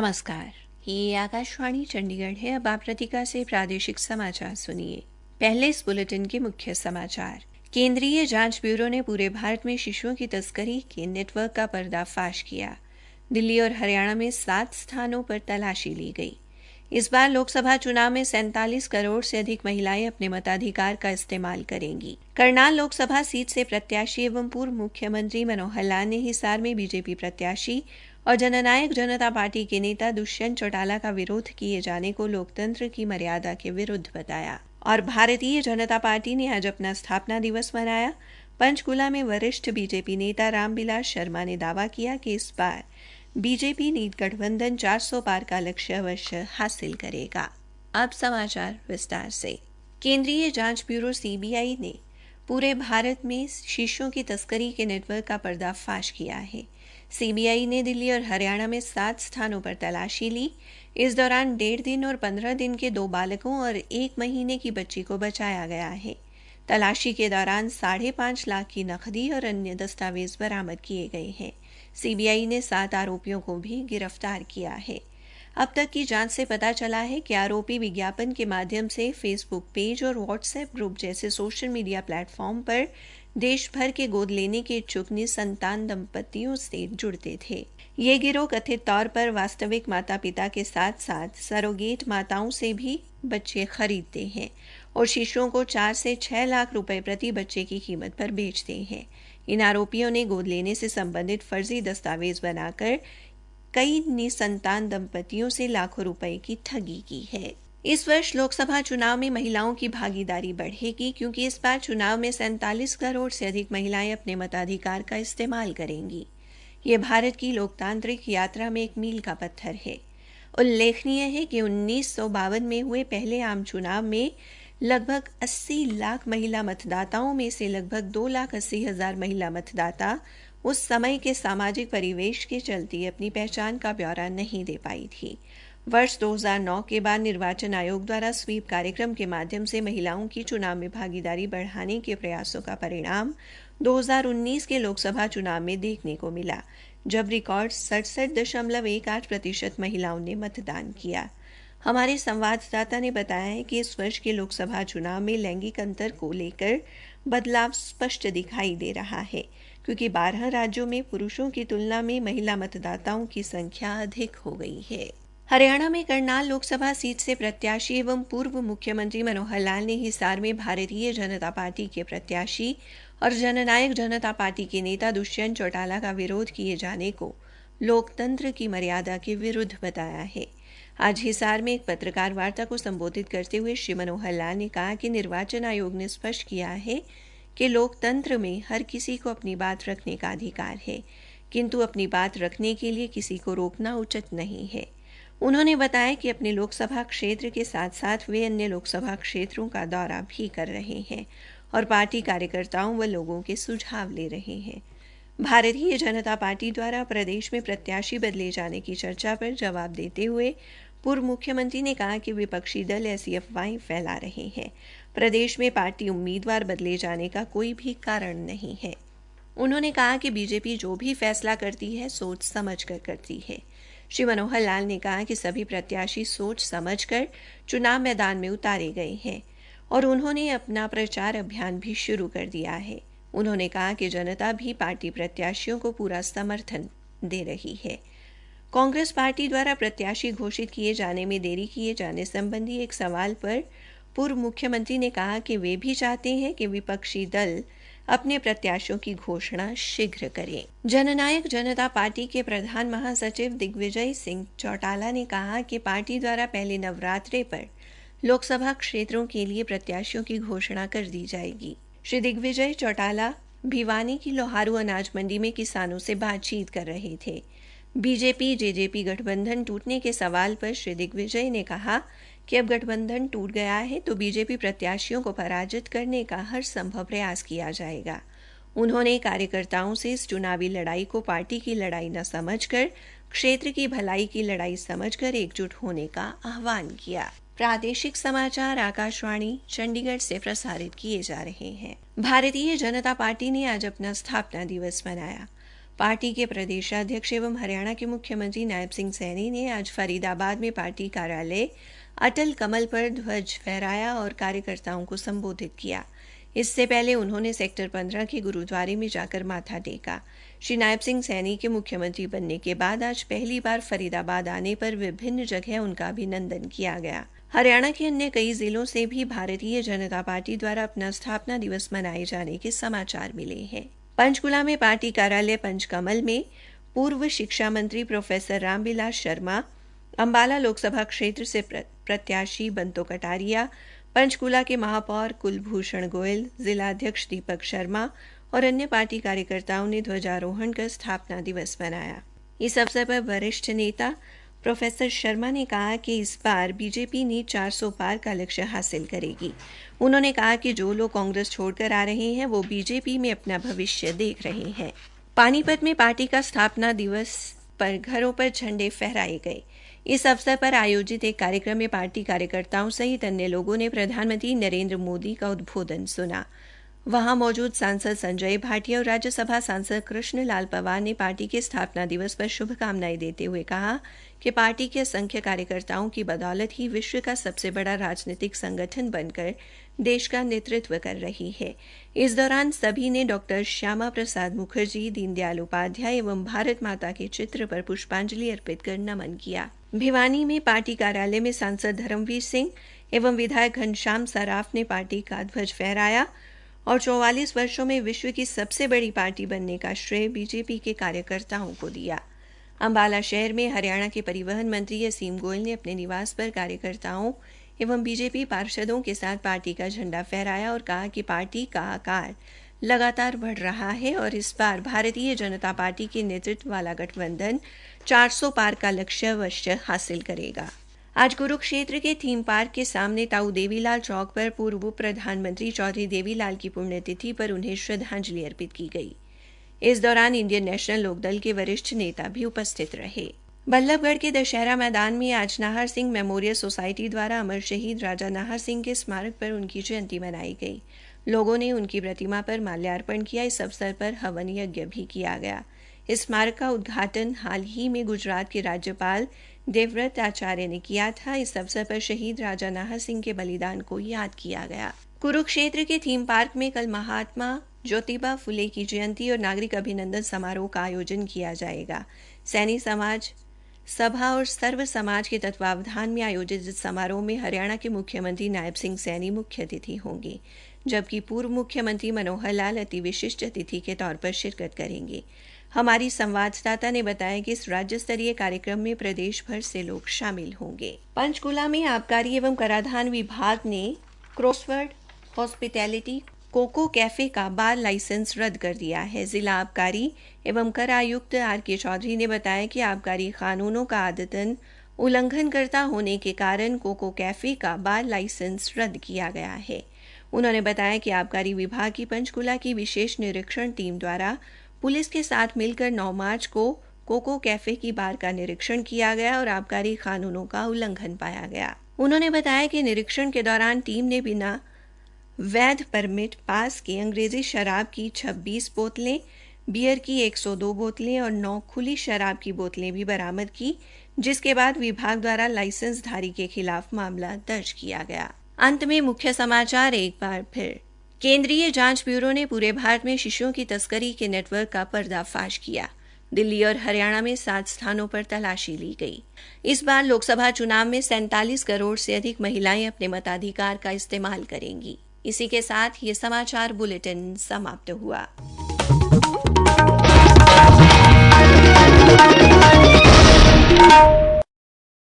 नमस्कार, ये आकाशवाणी चंडीगढ़ है। अब आप रतिका से प्रादेशिक समाचार सुनिए। पहले इस बुलेटिन के मुख्य समाचार। केंद्रीय जांच ब्यूरो ने पूरे भारत में शिशुओं की तस्करी के नेटवर्क का पर्दाफाश किया। दिल्ली और हरियाणा में 7 स्थानों पर तलाशी ली गई। इस बार लोकसभा चुनाव में 47 करोड़ से अधिक महिलाएं अपने मताधिकार का इस्तेमाल करेंगी। करनाल लोकसभा सीट से प्रत्याशी एवं पूर्व मुख्यमंत्री मनोहर लाल ने हिसार में बीजेपी प्रत्याशी और जननायक जनता पार्टी के नेता दुष्यंत चौटाला का विरोध किए जाने को लोकतंत्र की मर्यादा के विरुद्ध बताया। और भारतीय जनता पार्टी ने आज अपना स्थापना दिवस मनाया। पंचकुला में वरिष्ठ बीजेपी नेता रामविलास शर्मा ने दावा किया कि इस बार बीजेपी नीट गठबंधन 400 पार का लक्ष्य अवश्य हासिल करेगा। अब समाचार विस्तार से। केंद्रीय जांच ब्यूरो सीबीआई ने पूरे भारत में शिशुओं की तस्करी के नेटवर्क का पर्दाफाश किया है। सीबीआई ने दिल्ली और हरियाणा में 7 स्थानों पर तलाशी ली। इस दौरान 1.5 दिन और 15 दिन के 2 बालकों और 1 महीने की बच्ची को बचाया गया है। तलाशी के दौरान 5.5 लाख की नकदी और अन्य दस्तावेज बरामद किए गए हैं। सीबीआई ने 7 आरोपियों को भी गिरफ्तार किया है। अब तक की जांच से पता चला है कि आरोपी विज्ञापन के माध्यम से फेसबुक पेज और व्हाट्सएप ग्रुप जैसे सोशल मीडिया प्लेटफॉर्म पर देश भर के गोद लेने के इच्छुक निसंतान दंपतियों से जुड़ते थे। ये गिरोह कथित तौर पर वास्तविक माता पिता के साथ साथ सरोगेट माताओं से भी बच्चे खरीदते हैं और शिशुओं को 4 से 6 लाख रुपए प्रति बच्चे की कीमत पर बेचते हैं। इन आरोपियों ने गोद लेने से संबंधित फर्जी दस्तावेज बनाकर कई निसंतान दंपतियों से लाखों रुपए की ठगी की है। इस वर्ष लोकसभा चुनाव में महिलाओं की भागीदारी बढ़ेगी क्योंकि इस बार चुनाव में 47 करोड़ से अधिक महिलाएं अपने मताधिकार का इस्तेमाल करेंगी। ये भारत की लोकतांत्रिक यात्रा में एक मील का पत्थर है। उल्लेखनीय है कि 1952 में हुए पहले आम चुनाव में लगभग 80 लाख महिला मतदाताओं में से लगभग 2,80,000 महिला मतदाता उस समय के सामाजिक परिवेश के चलते अपनी पहचान का ब्यौरा नहीं दे पाई थी। वर्ष 2009 के बाद निर्वाचन आयोग द्वारा स्वीप कार्यक्रम के माध्यम से महिलाओं की चुनाव में भागीदारी बढ़ाने के प्रयासों का परिणाम 2019 के लोकसभा चुनाव में देखने को मिला, जब रिकॉर्ड 67.18% महिलाओं ने मतदान किया। हमारे संवाददाता ने बताया है कि इस वर्ष के लोकसभा चुनाव में लैंगिक अंतर को लेकर बदलाव स्पष्ट दिखाई दे रहा है, क्योंकि 12 राज्यों में पुरुषों की तुलना में महिला मतदाताओं की संख्या अधिक हो गई है। हरियाणा में करनाल लोकसभा सीट से प्रत्याशी एवं पूर्व मुख्यमंत्री मनोहर लाल ने हिसार में भारतीय जनता पार्टी के प्रत्याशी और जननायक जनता पार्टी के नेता दुष्यंत चौटाला का विरोध किए जाने को लोकतंत्र की मर्यादा के विरुद्ध बताया है। आज हिसार में एक पत्रकार वार्ता को संबोधित करते हुए श्री मनोहर लाल ने कहा कि निर्वाचन आयोग ने स्पष्ट किया है कि लोकतंत्र में हर किसी को अपनी बात रखने का अधिकार है, किंतु अपनी बात रखने के लिए किसी को रोकना उचित नहीं है। उन्होंने बताया कि अपने लोकसभा क्षेत्र के साथ साथ वे अन्य लोकसभा क्षेत्रों का दौरा भी कर रहे हैं और पार्टी कार्यकर्ताओं व लोगों के सुझाव ले रहे हैं। भारतीय जनता पार्टी द्वारा प्रदेश में प्रत्याशी बदले जाने की चर्चा पर जवाब देते हुए पूर्व मुख्यमंत्री ने कहा कि विपक्षी दल ऐसी अफवाहें फैला रहे हैं। प्रदेश में पार्टी उम्मीदवार बदले जाने का कोई भी कारण नहीं है। उन्होंने कहा कि बीजेपी जो भी फैसला करती है सोच समझ कर करती है। श्री मनोहर लाल ने कहा कि सभी प्रत्याशी सोच समझकर चुनाव मैदान में उतारे गए हैं और उन्होंने अपना प्रचार अभियान भी शुरू कर दिया है। उन्होंने कहा कि जनता भी पार्टी प्रत्याशियों को पूरा समर्थन दे रही है। कांग्रेस पार्टी द्वारा प्रत्याशी घोषित किए जाने में देरी किए जाने संबंधी एक सवाल पर पूर्व मुख्यमंत्री ने कहा कि वे भी चाहते हैं कि विपक्षी दल अपने प्रत्याशियों की घोषणा शीघ्र करें। जननायक जनता पार्टी के प्रधान महासचिव दिग्विजय सिंह चौटाला ने कहा कि पार्टी द्वारा पहले नवरात्रे पर लोकसभा क्षेत्रों के लिए प्रत्याशियों की घोषणा कर दी जाएगी। श्री दिग्विजय चौटाला भिवानी की लोहारू अनाज मंडी में किसानों से बातचीत कर रहे थे। बीजेपी जेजेपी गठबंधन टूटने के सवाल पर श्री दिग्विजय ने कहा कि अब गठबंधन टूट गया है तो बीजेपी प्रत्याशियों को पराजित करने का हर संभव प्रयास किया जाएगा। उन्होंने कार्यकर्ताओं से इस चुनावी लड़ाई को पार्टी की लड़ाई न समझकर क्षेत्र की भलाई की लड़ाई समझकर एकजुट होने का आह्वान किया। प्रादेशिक समाचार आकाशवाणी चंडीगढ़ से प्रसारित किए जा रहे हैं। भारतीय जनता पार्टी ने आज अपना स्थापना दिवस मनाया। पार्टी के प्रदेशाध्यक्ष एवं हरियाणा के मुख्यमंत्री नायब सिंह सैनी ने आज फरीदाबाद में पार्टी कार्यालय अटल कमल पर ध्वज फहराया और कार्यकर्ताओं को संबोधित किया। इससे पहले उन्होंने सेक्टर 15 के गुरुद्वारे में जाकर माथा टेका। श्री नायब सिंह सैनी के मुख्यमंत्री बनने के बाद आज पहली बार फरीदाबाद आने पर विभिन्न जगह उनका अभिनंदन किया गया। हरियाणा के अन्य कई जिलों से भी भारतीय जनता पार्टी द्वारा अपना स्थापना दिवस मनाए जाने के समाचार मिले हैं। पंचकुला में पार्टी कार्यालय पंचकमल में पूर्व शिक्षा मंत्री प्रोफेसर रामविलास शर्मा, अंबाला लोकसभा क्षेत्र से प्रत्याशी बंतो कटारिया, पंचकुला के महापौर कुलभूषण गोयल, जिलाध्यक्ष दीपक शर्मा और अन्य पार्टी कार्यकर्ताओं ने ध्वजारोहण कर स्थापना दिवस मनाया। इस अवसर पर वरिष्ठ नेता प्रोफेसर शर्मा ने कहा कि इस बार बीजेपी ने 400 पार का लक्ष्य हासिल करेगी। उन्होंने कहा कि जो लोग कांग्रेस छोड़कर आ रहे हैं वो बीजेपी में अपना भविष्य देख रहे हैं। पानीपत में पार्टी का स्थापना दिवस पर घरों पर झंडे फहराए गए। इस अवसर पर आयोजित एक कार्यक्रम में पार्टी कार्यकर्ताओं सहित अन्य लोगों ने प्रधानमंत्री नरेंद्र मोदी का उद्बोधन सुना। वहां मौजूद सांसद संजय भाटिया और राज्यसभा सांसद कृष्ण लाल पंवार ने पार्टी के स्थापना दिवस पर शुभकामनाएं देते हुए कहा कि पार्टी के असंख्य कार्यकर्ताओं की बदौलत ही विश्व का सबसे बड़ा राजनीतिक संगठन बनकर देश का नेतृत्व कर रही है। इस दौरान सभी ने डॉक्टर श्यामा प्रसाद मुखर्जी, दीनदयाल उपाध्याय एवं भारत माता के चित्र पर पुष्पांजलि अर्पित कर नमन किया। भिवानी में पार्टी कार्यालय में सांसद धर्मवीर सिंह एवं विधायक घनश्याम सराफ ने पार्टी का ध्वज फहराया और 44 वर्षों में विश्व की सबसे बड़ी पार्टी बनने का श्रेय बीजेपी के कार्यकर्ताओं को दिया। अंबाला शहर में हरियाणा के परिवहन मंत्री असीम गोयल ने अपने निवास पर कार्यकर्ताओं एवं बीजेपी पार्षदों के साथ पार्टी का झंडा फहराया और कहा कि पार्टी का आकार लगातार बढ़ रहा है और इस बार भारतीय जनता पार्टी के नेतृत्व वाला गठबंधन 400 पार का लक्ष्य अवश्य हासिल करेगा। आज कुरुक्षेत्र के थीम पार्क के सामने ताऊ देवीलाल चौक पर पूर्व प्रधानमंत्री चौधरी देवीलाल की पुण्यतिथि पर उन्हें श्रद्धांजलि अर्पित की गई। इस दौरान इंडियन नेशनल लोकदल के वरिष्ठ नेता भी उपस्थित रहे। बल्लभगढ़ के दशहरा मैदान में आज नाहर सिंह मेमोरियल सोसाइटी द्वारा अमर शहीद राजा नाहर सिंह के स्मारक पर उनकी जयंती मनाई गई। लोगों ने उनकी प्रतिमा पर माल्यार्पण किया। इस अवसर पर हवन यज्ञ भी किया गया। इस स्मारक का उद्घाटन हाल ही में गुजरात के राज्यपाल देवव्रत आचार्य ने किया था। इस अवसर पर शहीद राजा नाहर सिंह के बलिदान को याद किया गया। कुरुक्षेत्र के थीम पार्क में कल महात्मा ज्योतिबा फुले की जयंती और नागरिक अभिनंदन समारोह का आयोजन किया जाएगा। सैनी समाज सभा और सर्व समाज के तत्वावधान में आयोजित इस समारोह में हरियाणा के मुख्यमंत्री नायब सिंह सैनी मुख्य अतिथि होंगे, जबकि पूर्व मुख्यमंत्री मनोहर लाल अति विशिष्ट अतिथि के तौर पर शिरकत करेंगे। हमारी संवाददाता ने बताया कि इस राज्य स्तरीय कार्यक्रम में प्रदेश भर से लोग शामिल होंगे। पंचकुला में आबकारी एवं कराधान विभाग ने क्रॉसवर्ड हॉस्पिटैलिटी कोको कैफे का बार लाइसेंस रद्द कर दिया है। जिला आबकारी एवं कर आयुक्त आर.के. चौधरी ने बताया कि आबकारी कानूनों का आदतन उल्लंघन करता होने के कारण कोको कैफे का बार लाइसेंस रद्द किया गया है। उन्होंने बताया कि आबकारी विभाग की पंचकुला की विशेष निरीक्षण टीम द्वारा पुलिस के साथ मिलकर 9 मार्च को कोको कैफे की बार का निरीक्षण किया गया और आबकारी कानूनों का उल्लंघन पाया गया। उन्होंने बताया कि निरीक्षण के दौरान टीम ने बिना वैध परमिट पास के अंग्रेजी शराब की 26 बोतलें, बियर की 102 बोतलें और 9 खुली शराब की बोतलें भी बरामद की, जिसके बाद विभाग द्वारा लाइसेंसधारी के खिलाफ मामला दर्ज किया गया। अंत में मुख्य समाचार एक बार फिर। केंद्रीय जांच ब्यूरो ने पूरे भारत में शिशुओं की तस्करी के नेटवर्क का पर्दाफाश किया। दिल्ली और हरियाणा में 7 स्थानों पर तलाशी ली गई। इस बार लोकसभा चुनाव में 47 करोड़ से अधिक महिलाएं अपने मताधिकार का इस्तेमाल करेंगी। इसी के साथ ये समाचार बुलेटिन समाप्त हुआ।